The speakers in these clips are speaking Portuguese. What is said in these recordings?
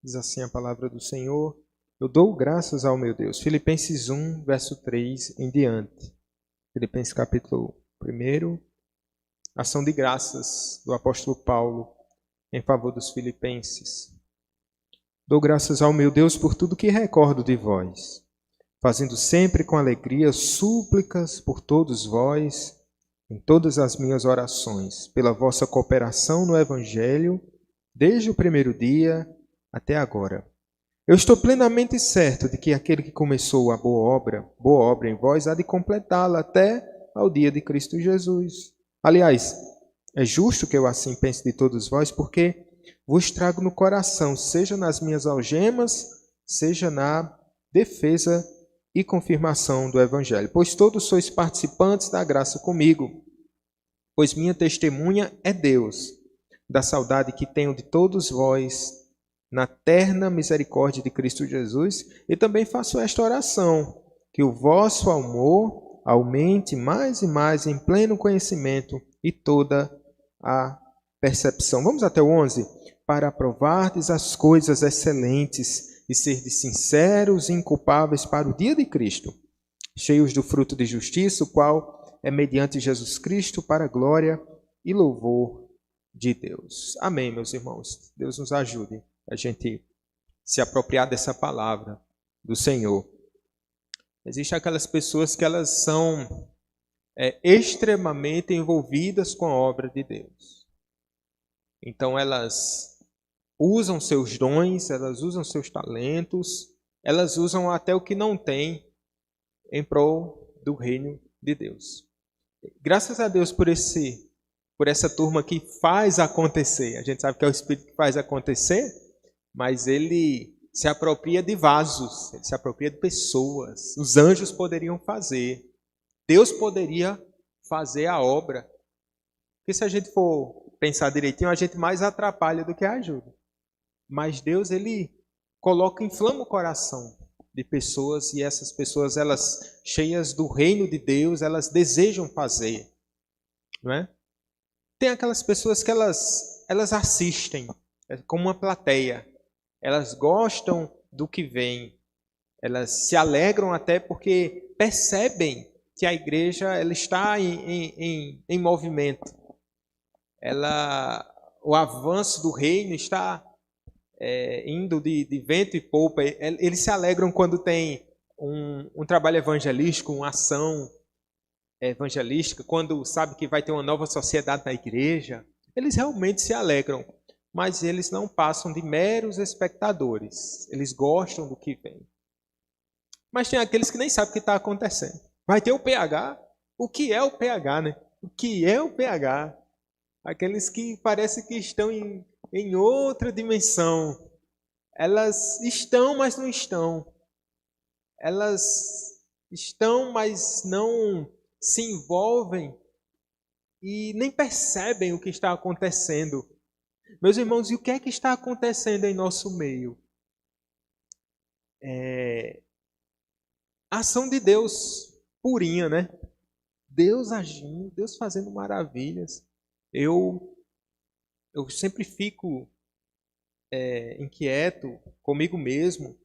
Diz assim a palavra do Senhor: eu dou graças ao meu Deus. Filipenses 1, verso 3 em diante. Filipenses capítulo 1, ação de graças do apóstolo Paulo em favor dos filipenses. Dou graças ao meu Deus por tudo que recordo de vós, fazendo sempre com alegria súplicas por todos vós, em todas as minhas orações, pela vossa cooperação no Evangelho, desde o primeiro dia até agora. Eu estou plenamente certo de que aquele que começou a boa obra em vós, há de completá-la até ao dia de Cristo Jesus. Aliás, é justo que eu assim pense de todos vós, porque vos trago no coração, seja nas minhas algemas, seja na defesa e confirmação do Evangelho. Pois todos sois participantes da graça comigo, pois minha testemunha é Deus, da saudade que tenho de todos vós, na terna misericórdia de Cristo Jesus, e também faço esta oração, que o vosso amor aumente mais e mais em pleno conhecimento e toda a percepção. Vamos até o 11. Para aprovardes as coisas excelentes e serdes sinceros e inculpáveis para o dia de Cristo, cheios do fruto de justiça, o qual é mediante Jesus Cristo para a glória e louvor de Deus. Amém, meus irmãos. Deus nos ajude a gente se apropriar dessa palavra do Senhor. Existem aquelas pessoas que elas são extremamente envolvidas com a obra de Deus. Então elas usam seus dons, elas usam seus talentos, elas usam até o que não tem em prol do reino de Deus. Graças a Deus por essa turma que faz acontecer. A gente sabe que é o Espírito que faz acontecer, mas ele se apropria de vasos, ele se apropria de pessoas. Os anjos poderiam fazer, Deus poderia fazer a obra. Porque se a gente for pensar direitinho, a gente mais atrapalha do que ajuda. Mas Deus, ele inflama o coração de pessoas, e essas pessoas, elas cheias do reino de Deus, elas desejam fazer, não é? Tem aquelas pessoas que elas assistem, como uma plateia. Elas gostam do que vem. Elas se alegram até porque percebem que a igreja ela está em movimento. O avanço do reino está indo de vento e polpa. Eles se alegram quando tem um trabalho evangelístico, uma ação evangelística, quando sabe que vai ter uma nova sociedade na igreja. Eles realmente se alegram, mas eles não passam de meros espectadores. Eles gostam do que vem. Mas tem aqueles que nem sabem o que está acontecendo. Vai ter o PH. O que é o PH, né? O que é o PH? Aqueles que parece que estão em outra dimensão. Elas estão, mas não estão. Elas estão, mas não se envolvem e nem percebem o que está acontecendo. Meus irmãos, e o que é que está acontecendo em nosso meio? A ação de Deus purinha, né? Deus agindo, Deus fazendo maravilhas. Eu sempre fico inquieto comigo mesmo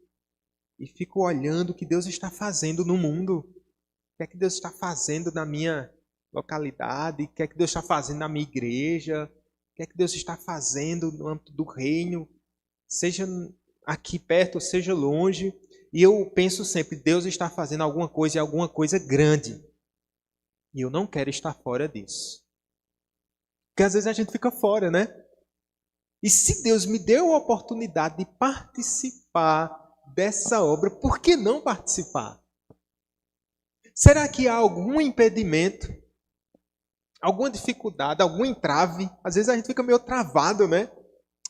e fico olhando o que Deus está fazendo no mundo. O que é que Deus está fazendo na minha localidade? O que é que Deus está fazendo na minha igreja? O que é que Deus está fazendo no âmbito do reino? Seja aqui perto, seja longe. E eu penso sempre, Deus está fazendo alguma coisa e alguma coisa grande. E eu não quero estar fora disso. Porque às vezes a gente fica fora, né? E se Deus me deu a oportunidade de participar dessa obra, por que não participar? Será que há algum impedimento? Alguma dificuldade? Algum entrave? Às vezes a gente fica meio travado, né?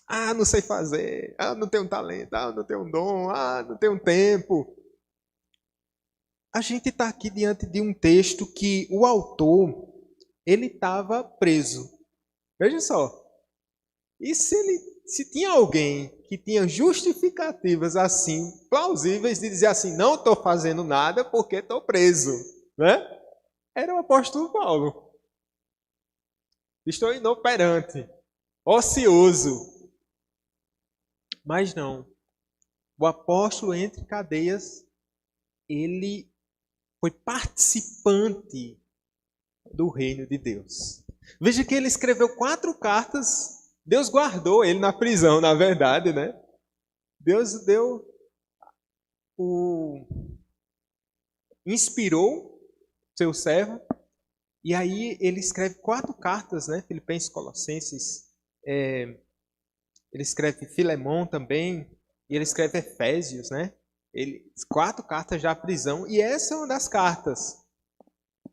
Ah, não sei fazer. Ah, não tenho talento. Ah, não tenho dom. Ah, não tenho tempo. A gente está aqui diante de um texto que o autor, ele estava preso. Veja só. E se tinha alguém que tinha justificativas assim, plausíveis de dizer assim, não estou fazendo nada porque estou preso, né? Era o apóstolo Paulo. Estou inoperante, ocioso. Mas não. O apóstolo, entre cadeias, ele foi participante do reino de Deus. Veja que ele escreveu 4 cartas. Deus guardou ele na prisão, na verdade, né? Deus inspirou seu servo. E aí ele escreve 4 cartas, né? Filipenses, Colossenses. Ele escreve Filemão também. E ele escreve Efésios, né? 4 cartas da prisão. E essa é uma das cartas.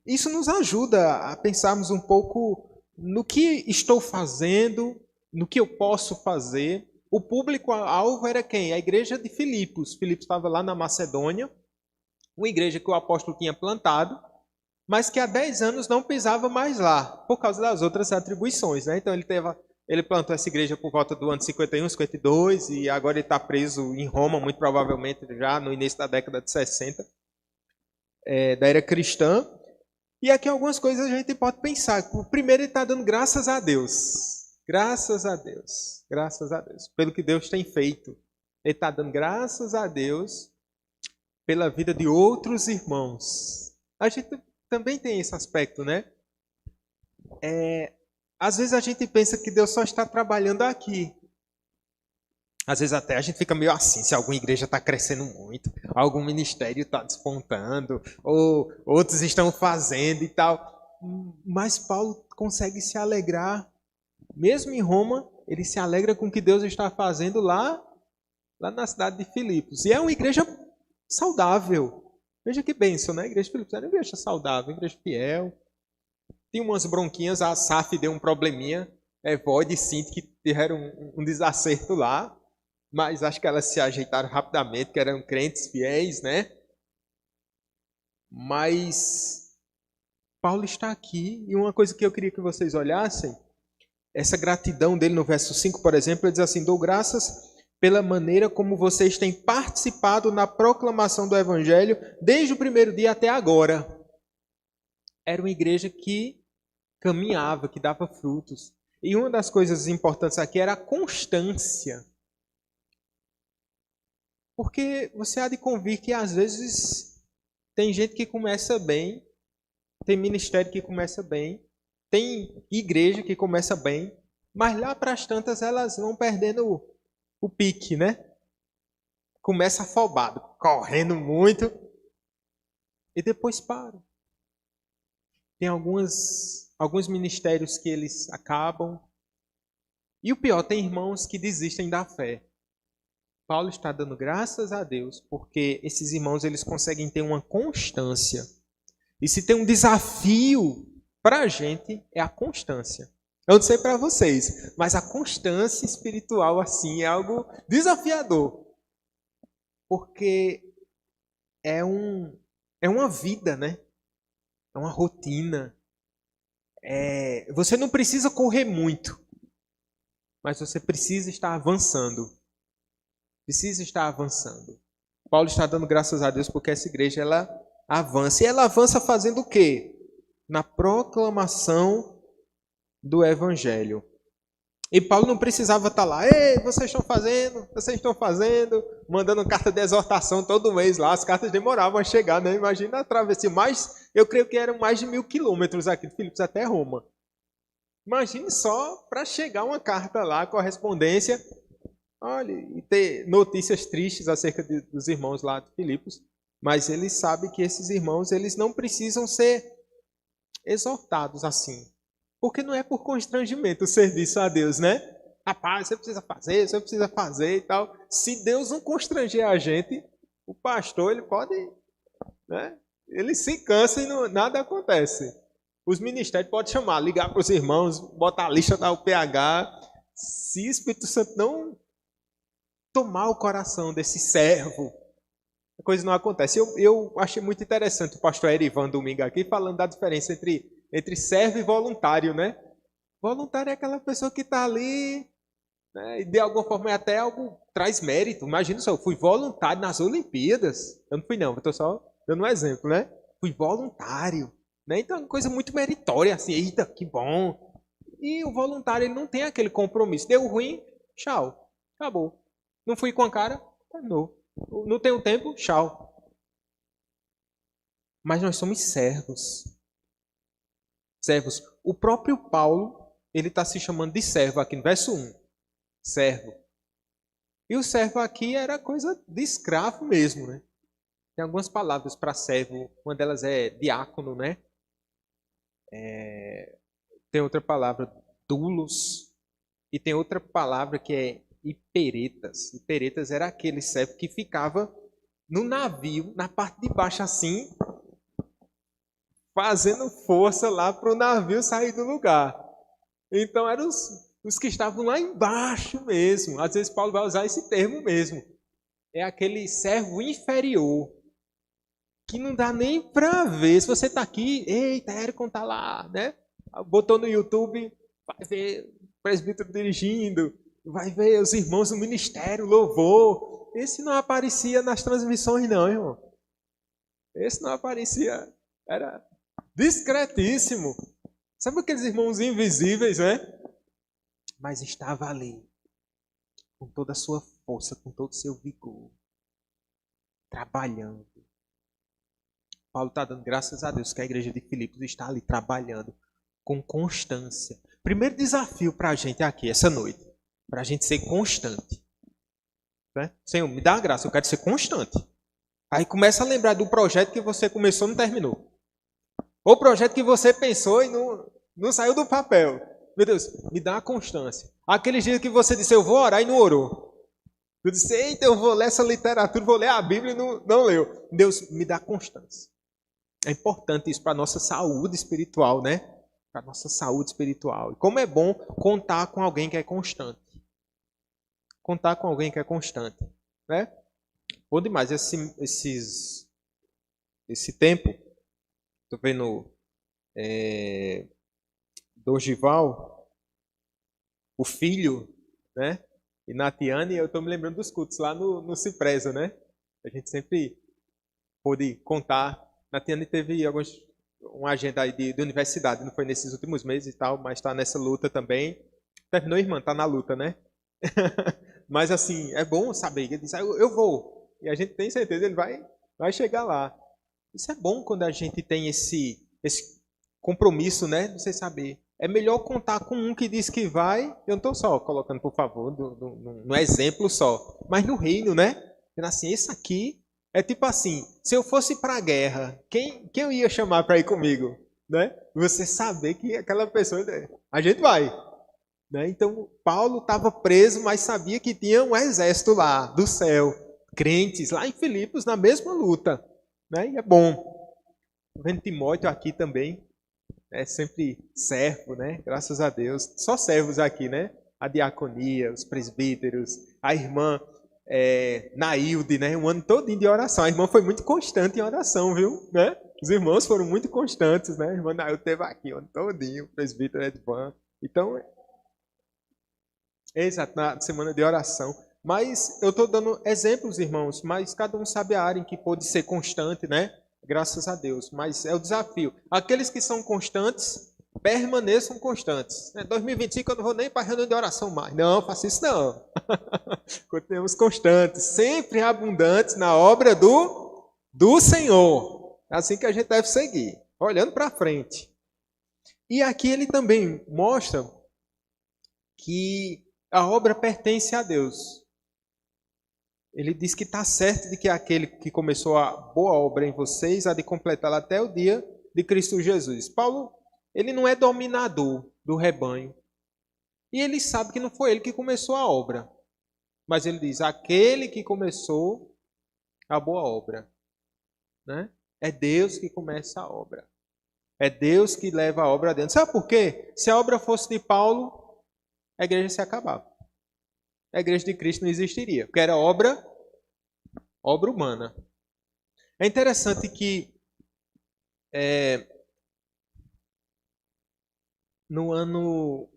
Isso nos ajuda a pensarmos um pouco no que estou fazendo, no que eu posso fazer. O público-alvo era quem? A igreja de Filipos. Filipos estava lá na Macedônia, uma igreja que o apóstolo tinha plantado, mas que há 10 anos não pisava mais lá, por causa das outras atribuições, né? Então ele plantou essa igreja por volta do ano 51, 52, e agora ele está preso em Roma, muito provavelmente já no início da década de 60, da era cristã. E aqui algumas coisas a gente pode pensar. Primeiro, ele está dando graças a Deus. Graças a Deus. Graças a Deus. Pelo que Deus tem feito. Ele está dando graças a Deus pela vida de outros irmãos. A gente também tem esse aspecto, né? Às vezes a gente pensa que Deus só está trabalhando aqui. Às vezes até a gente fica meio assim, se alguma igreja está crescendo muito, algum ministério está despontando, ou outros estão fazendo e tal. Mas Paulo consegue se alegrar, mesmo em Roma, ele se alegra com o que Deus está fazendo lá na cidade de Filipos. E é uma igreja saudável. Veja que bênção, né? A igreja de Filipos era uma igreja saudável, uma igreja fiel. Tinha umas bronquinhas, a Saf deu um probleminha, Evode e Cinti que tiveram um desacerto lá. Mas acho que elas se ajeitaram rapidamente, que eram crentes fiéis, né? Mas Paulo está aqui, e uma coisa que eu queria que vocês olhassem, essa gratidão dele no verso 5, por exemplo, ele diz assim: dou graças pela maneira como vocês têm participado na proclamação do Evangelho desde o primeiro dia até agora. Era uma igreja que caminhava, que dava frutos. E uma das coisas importantes aqui era a constância. Porque você há de convir que às vezes tem gente que começa bem, tem ministério que começa bem, tem igreja que começa bem, mas lá para as tantas elas vão perdendo o pique, né? Começa afobado, correndo muito e depois para. Tem alguns ministérios que eles acabam. E o pior, tem irmãos que desistem da fé. Paulo está dando graças a Deus porque esses irmãos eles conseguem ter uma constância. E se tem um desafio para a gente, é a constância. Eu não sei para vocês, mas a constância espiritual assim é algo desafiador. Porque é uma vida, né? É uma rotina. Você não precisa correr muito, mas você precisa estar avançando. Precisa estar avançando. Paulo está dando graças a Deus porque essa igreja ela avança. E ela avança fazendo o quê? Na proclamação do Evangelho. E Paulo não precisava estar lá. Ei, vocês estão fazendo, mandando carta de exortação todo mês lá. As cartas demoravam a chegar, né? Imagina a travessia. Eu creio que eram mais de 1.000 quilômetros aqui de Filipos até Roma. Imagine só para chegar uma carta lá, correspondência. Olha, e ter notícias tristes acerca dos irmãos lá de Filipos, mas ele sabe que esses irmãos eles não precisam ser exortados assim, porque não é por constrangimento o serviço a Deus, né? Rapaz, você precisa fazer e tal. Se Deus não constranger a gente, o pastor ele pode, né? Ele se cansa e nada acontece. Os ministérios podem chamar, ligar para os irmãos, botar a lista da UPH. Se o Espírito Santo não tomar o coração desse servo, a coisa não acontece. Eu achei muito interessante o pastor Erivan domingo aqui falando da diferença entre servo e voluntário, né? Voluntário é aquela pessoa que está ali, né, e de alguma forma é até algo traz mérito. Imagina só, eu fui voluntário nas Olimpíadas. Eu não fui não, eu estou só dando um exemplo, né? Fui voluntário, né? Então é uma coisa muito meritória, assim, eita, que bom. E o voluntário ele não tem aquele compromisso. Deu ruim, tchau, acabou. Não fui com a cara, terminou. Não tenho tempo, tchau. Mas nós somos servos. Servos. O próprio Paulo, ele está se chamando de servo aqui no verso 1. Servo. E o servo aqui era coisa de escravo mesmo, né? Tem algumas palavras para servo. Uma delas é diácono, né? Tem outra palavra, doulos. E tem outra palavra que é hiperetas. Hiperetas era aquele servo que ficava no navio, na parte de baixo assim, fazendo força lá para o navio sair do lugar. Então eram os que estavam lá embaixo mesmo. Às vezes Paulo vai usar esse termo mesmo. É aquele servo inferior, que não dá nem para ver. Se você está aqui, eita, Érico está lá, né? Botou no YouTube, vai ver o presbítero dirigindo, vai ver os irmãos no ministério, louvor. Esse não aparecia nas transmissões não, irmão. Esse não aparecia, era discretíssimo. Sabe aqueles irmãos invisíveis, né? Mas estava ali, com toda a sua força, com todo o seu vigor, trabalhando. Paulo está dando graças a Deus que a igreja de Filipos está ali trabalhando com constância. Primeiro desafio para a gente aqui, essa noite, para a gente ser constante. Né? Senhor, me dá a graça, eu quero ser constante. Aí começa a lembrar do projeto que você começou e não terminou. Ou o projeto que você pensou e não saiu do papel. Meu Deus, me dá a constância. Aquele dia que você disse, eu vou orar e não orou. Eu disse, eita, eu vou ler essa literatura, vou ler a Bíblia e não leu. Deus, me dá constância. É importante isso para a nossa saúde espiritual, né? Para a nossa saúde espiritual. E como é bom contar com alguém que é constante. Contar com alguém que é constante. Né? Bom demais esse tempo. Estou vendo Dorival, o filho, né? E Natiane, eu estou me lembrando dos cultos lá no Cipresa, né? A gente sempre pôde contar. Natiane teve uma agenda aí de universidade, não foi nesses últimos meses e tal, mas está nessa luta também. Terminou, irmã? Está na luta, né? Mas assim, é bom saber. Ele diz, eu vou. E a gente tem certeza, ele vai chegar lá. Isso é bom quando a gente tem esse compromisso, né? De você saber. É melhor contar com um que diz que vai. Eu não estou só colocando, por favor, no exemplo só. Mas no reino, né? Assim, esse aqui é tipo assim, se eu fosse para a guerra, quem eu ia chamar para ir comigo? Né? Você saber que aquela pessoa, a gente vai. Né? Então, Paulo estava preso, mas sabia que tinha um exército lá, do céu. Crentes, lá em Filipos, na mesma luta. Né? E é bom. Estou vendo Timóteo aqui também. É sempre servo, né? Graças a Deus. Só servos aqui, né? A diaconia, os presbíteros, a irmã Nailde, né? Um ano todinho de oração. A irmã foi muito constante em oração, viu? Né? Os irmãos foram muito constantes, né? A irmã Nailde esteve aqui o ano todinho, o presbítero Edvan. Então, exato, na semana de oração. Mas eu estou dando exemplos, irmãos, mas cada um sabe a área em que pode ser constante, né? Graças a Deus. Mas é o desafio. Aqueles que são constantes, permaneçam constantes. 2025 eu não vou nem para a reunião de oração mais. Não, faça isso não. Continuemos constantes, sempre abundantes na obra do Senhor. É assim que a gente deve seguir, olhando para frente. E aqui ele também mostra que a obra pertence a Deus. Ele diz que está certo de que aquele que começou a boa obra em vocês há de completá-la até o dia de Cristo Jesus. Paulo, ele não é dominador do rebanho. E ele sabe que não foi ele que começou a obra. Mas ele diz, aquele que começou a boa obra. Né? É Deus que começa a obra. É Deus que leva a obra adiante. Sabe por quê? Se a obra fosse de Paulo, a igreja se acabava. A igreja de Cristo não existiria, porque era obra humana. É interessante que no ano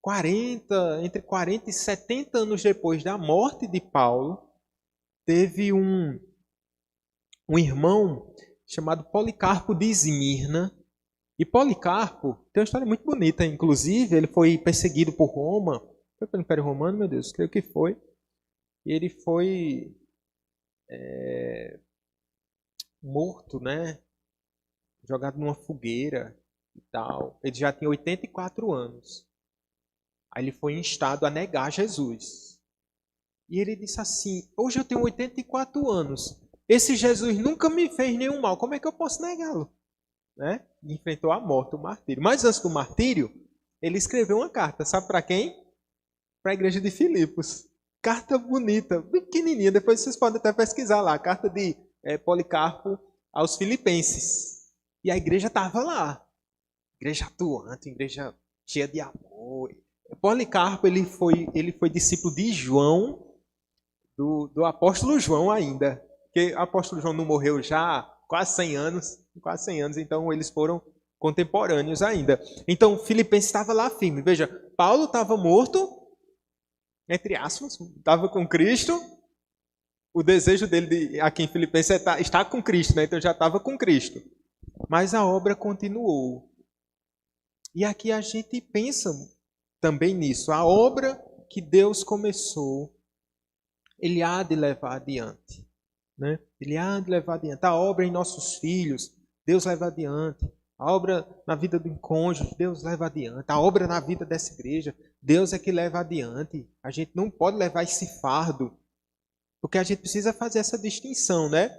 40, entre 40 e 70 anos depois da morte de Paulo, teve um irmão chamado Policarpo de Esmirna. E Policarpo tem uma história muito bonita, inclusive ele foi perseguido por Roma. Foi pelo Império Romano, meu Deus, creio que foi. E ele foi morto, né? Jogado numa fogueira e tal. Ele já tinha 84 anos. Aí ele foi instado a negar Jesus. E ele disse assim: hoje eu tenho 84 anos. Esse Jesus nunca me fez nenhum mal. Como é que eu posso negá-lo? Né? E enfrentou a morte, o martírio. Mas antes do martírio, ele escreveu uma carta. Sabe para quem? Para a igreja de Filipos. Carta bonita, pequenininha. Depois vocês podem até pesquisar lá. Carta de Policarpo aos Filipenses. E a igreja estava lá. Igreja atuante, igreja cheia de amor. Policarpo ele foi discípulo de João, do apóstolo João ainda. Porque o apóstolo João não morreu já há quase 100 anos, então eles foram contemporâneos ainda. Então, Filipenses estava lá firme. Veja, Paulo estava morto, entre aspas, estava com Cristo. O desejo dele aqui em Filipenses é estar com Cristo, né? Então já estava com Cristo. Mas a obra continuou. E aqui a gente pensa também nisso. A obra que Deus começou, Ele há de levar adiante. Né? Ele há de levar adiante. A obra em nossos filhos, Deus leva adiante. A obra na vida do cônjuge, Deus leva adiante. A obra na vida dessa igreja, Deus é que leva adiante. A gente não pode levar esse fardo, porque a gente precisa fazer essa distinção, né?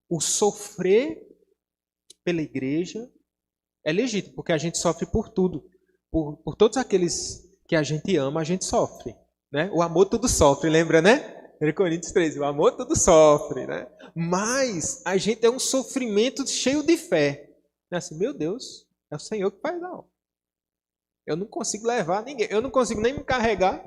O sofrer pela igreja é legítimo, porque a gente sofre por tudo. Por todos aqueles que a gente ama, a gente sofre. Né? O amor tudo sofre, lembra, né? 1 Coríntios 13, o amor tudo sofre, né? Mas a gente é um sofrimento cheio de fé. Assim, meu Deus, é o Senhor que faz não. Eu não consigo levar ninguém, eu não consigo nem me carregar,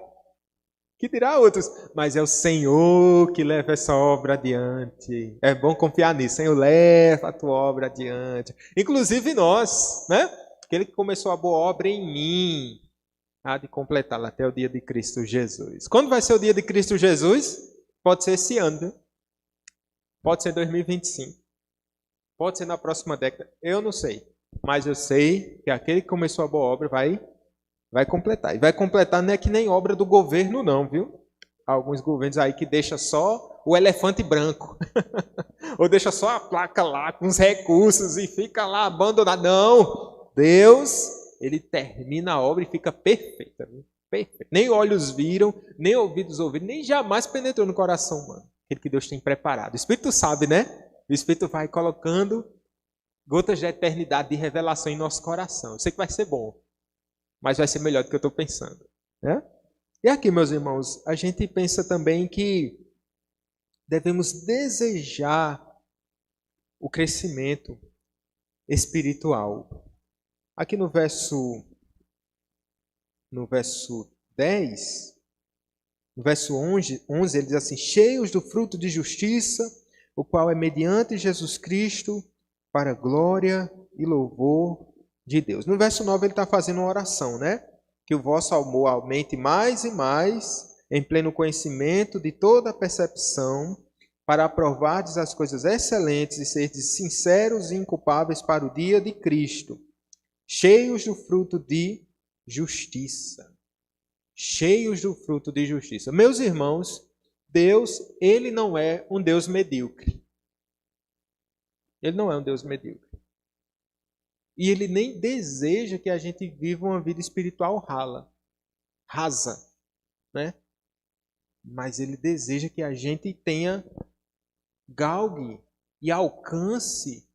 que dirá outros. Mas é o Senhor que leva essa obra adiante. É bom confiar nisso, Senhor, leva a tua obra adiante. Inclusive nós, né? Aquele que começou a boa obra em mim, há de completá-la até o dia de Cristo Jesus. Quando vai ser o dia de Cristo Jesus? Pode ser esse ano, viu? Pode ser 2025. Pode ser na próxima década. Eu não sei. Mas eu sei que aquele que começou a boa obra vai completar. E vai completar não é que nem obra do governo não, viu? Há alguns governos aí que deixa só o elefante branco. Ou deixa só a placa lá com os recursos e fica lá abandonado. Não! Deus, Ele termina a obra e fica perfeita. Perfeita. Nem olhos viram, nem ouvidos ouviram, nem jamais penetrou no coração humano. Aquele que Deus tem preparado. O Espírito sabe, né? O Espírito vai colocando gotas de eternidade, de revelação em nosso coração. Eu sei que vai ser bom, mas vai ser melhor do que eu estou pensando. Né? E aqui, meus irmãos, a gente pensa também que devemos desejar o crescimento espiritual. Aqui no verso 10, no verso 11, ele diz assim: cheios do fruto de justiça, o qual é mediante Jesus Cristo, para a glória e louvor de Deus. No verso 9 ele está fazendo uma oração, né? Que o vosso amor aumente mais e mais, em pleno conhecimento de toda a percepção, para aprovardes as coisas excelentes e serdes sinceros e inculpáveis para o dia de Cristo, cheios do fruto de justiça. Cheios do fruto de justiça. Meus irmãos, Deus, Ele não é um Deus medíocre. Ele não é um Deus medíocre. E Ele nem deseja que a gente viva uma vida espiritual rasa, né? Mas Ele deseja que a gente galgue e alcance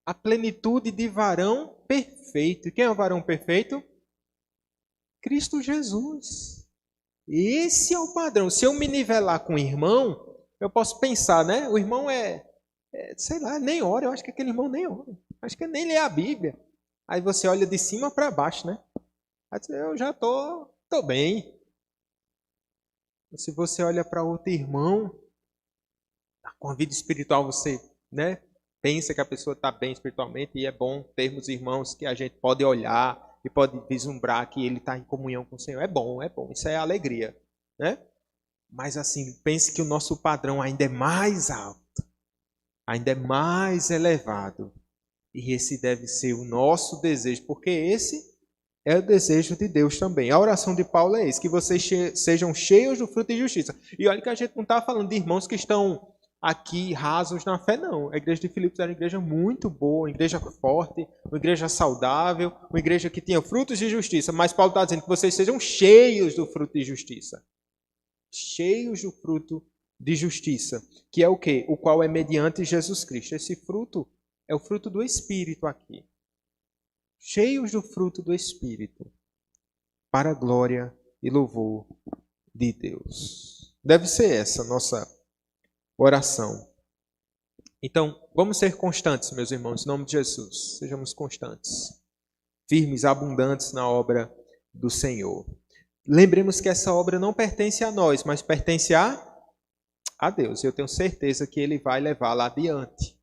a plenitude de varão perfeito. E quem é o varão perfeito? Cristo Jesus. Esse é o padrão. Se eu me nivelar com o irmão, eu posso pensar, né? O irmão sei lá, nem ora. Eu acho que aquele irmão nem ora. Acho que nem lê a Bíblia. Aí você olha de cima para baixo, né? Aí você, eu já tô bem. Se você olha para outro irmão, com a vida espiritual você, né? Pensa que a pessoa está bem espiritualmente e é bom termos irmãos que a gente pode olhar e pode vislumbrar que ele está em comunhão com o Senhor. É bom, isso é alegria, né? Mas assim, pense que o nosso padrão ainda é mais alto, ainda é mais elevado. E esse deve ser o nosso desejo, porque esse é o desejo de Deus também. A oração de Paulo é isso, que vocês sejam cheios do fruto de justiça. E olha que a gente não está falando de irmãos que estão aqui rasos na fé, não. A igreja de Filipos era uma igreja muito boa, uma igreja forte, uma igreja saudável, uma igreja que tinha frutos de justiça. Mas Paulo está dizendo que vocês sejam cheios do fruto de justiça. Cheios do fruto de justiça. Que é o quê? O qual é mediante Jesus Cristo. Esse fruto é o fruto do Espírito aqui. Cheios do fruto do Espírito. Para a glória e louvor de Deus. Deve ser essa a nossa oração. Então, vamos ser constantes, meus irmãos, em nome de Jesus. Sejamos constantes, firmes, abundantes na obra do Senhor. Lembremos que essa obra não pertence a nós, mas pertence a Deus. Eu tenho certeza que Ele vai levá-la adiante.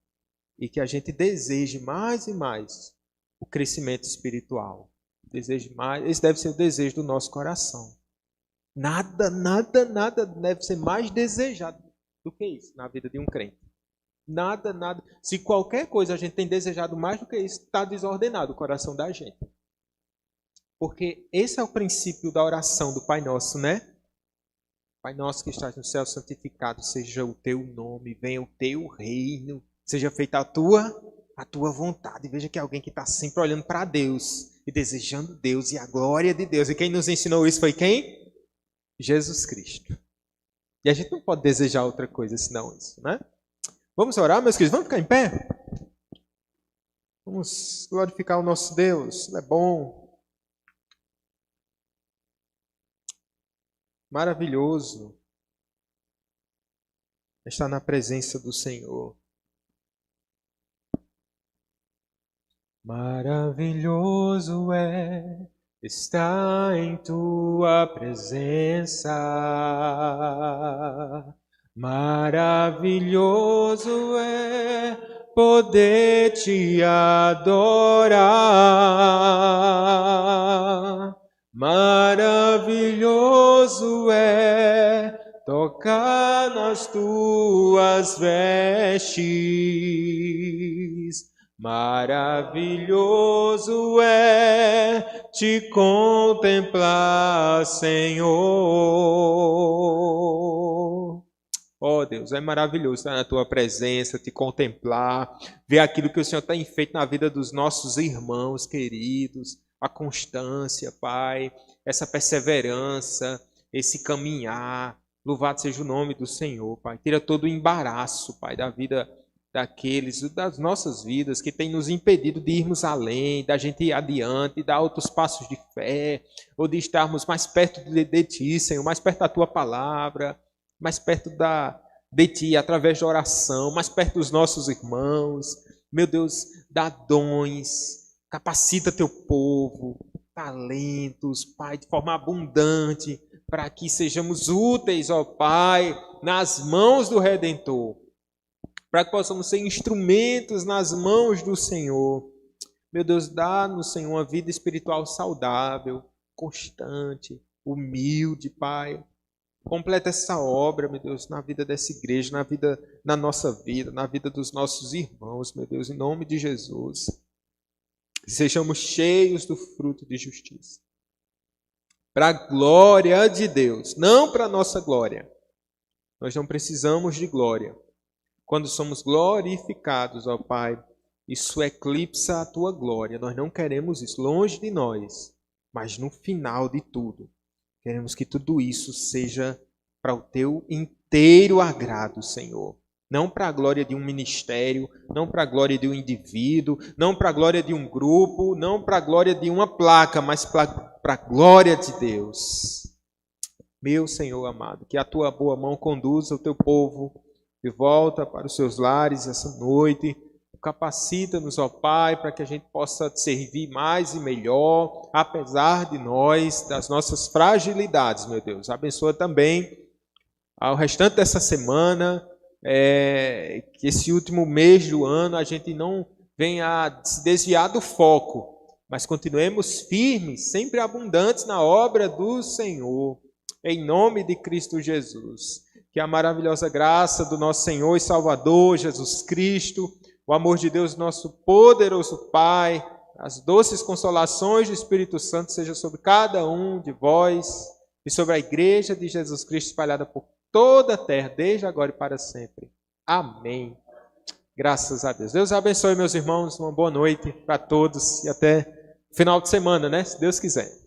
E que a gente deseje mais e mais o crescimento espiritual. Deseje mais. Esse deve ser o desejo do nosso coração. Nada deve ser mais desejado do que isso na vida de um crente. Nada. Se qualquer coisa a gente tem desejado mais do que isso, está desordenado o coração da gente. Porque esse é o princípio da oração do Pai Nosso, né? Pai Nosso que estás no céu, santificado seja o teu nome, venha o teu reino, seja feita a tua vontade. Veja que é alguém que está sempre olhando para Deus e desejando Deus e a glória de Deus. E quem nos ensinou isso foi quem? Jesus Cristo. E a gente não pode desejar outra coisa senão isso, né? Vamos orar, meus queridos? Vamos ficar em pé? Vamos glorificar o nosso Deus. Ele é bom. Maravilhoso estar na presença do Senhor. Maravilhoso é estar em tua presença. Maravilhoso é poder te adorar. Maravilhoso é tocar nas tuas vestes. Maravilhoso é te contemplar, Senhor. Oh Deus, é maravilhoso estar na tua presença, te contemplar, ver aquilo que o Senhor tem feito na vida dos nossos irmãos queridos, a constância, Pai, essa perseverança, esse caminhar. Louvado seja o nome do Senhor, Pai. Tira todo o embaraço, Pai, da vida daqueles, das nossas vidas, que tem nos impedido de irmos além, da gente ir adiante, de dar outros passos de fé, ou de estarmos mais perto de Ti, Senhor, mais perto da Tua palavra, mais perto de Ti, através da oração, mais perto dos nossos irmãos. Meu Deus, dá dons, capacita Teu povo, talentos, Pai, de forma abundante, para que sejamos úteis, ó Pai, nas mãos do Redentor, para que possamos ser instrumentos nas mãos do Senhor. Meu Deus, dá-nos, Senhor, uma vida espiritual saudável, constante, humilde, Pai. Completa essa obra, meu Deus, na vida dessa igreja, na nossa vida, na vida dos nossos irmãos, meu Deus, em nome de Jesus. Que sejamos cheios do fruto de justiça. Para a glória de Deus, não para a nossa glória. Nós não precisamos de glória. Quando somos glorificados, ó Pai, isso eclipsa a Tua glória. Nós não queremos isso longe de nós, mas no final de tudo, queremos que tudo isso seja para o Teu inteiro agrado, Senhor. Não para a glória de um ministério, não para a glória de um indivíduo, não para a glória de um grupo, não para a glória de uma placa, mas para a glória de Deus. Meu Senhor amado, que a Tua boa mão conduza o Teu povo de volta para os seus lares essa noite. Capacita-nos, ó Pai, para que a gente possa te servir mais e melhor, apesar de nós, das nossas fragilidades, meu Deus. Abençoa também ao restante dessa semana, que esse último mês do ano a gente não venha se desviar do foco, mas continuemos firmes, sempre abundantes na obra do Senhor, em nome de Cristo Jesus. Que a maravilhosa graça do nosso Senhor e Salvador Jesus Cristo, o amor de Deus, nosso poderoso Pai, as doces consolações do Espírito Santo sejam sobre cada um de vós e sobre a igreja de Jesus Cristo espalhada por toda a terra, desde agora e para sempre. Amém. Graças a Deus. Deus abençoe, meus irmãos. Uma boa noite para todos e até final de semana, né? Se Deus quiser.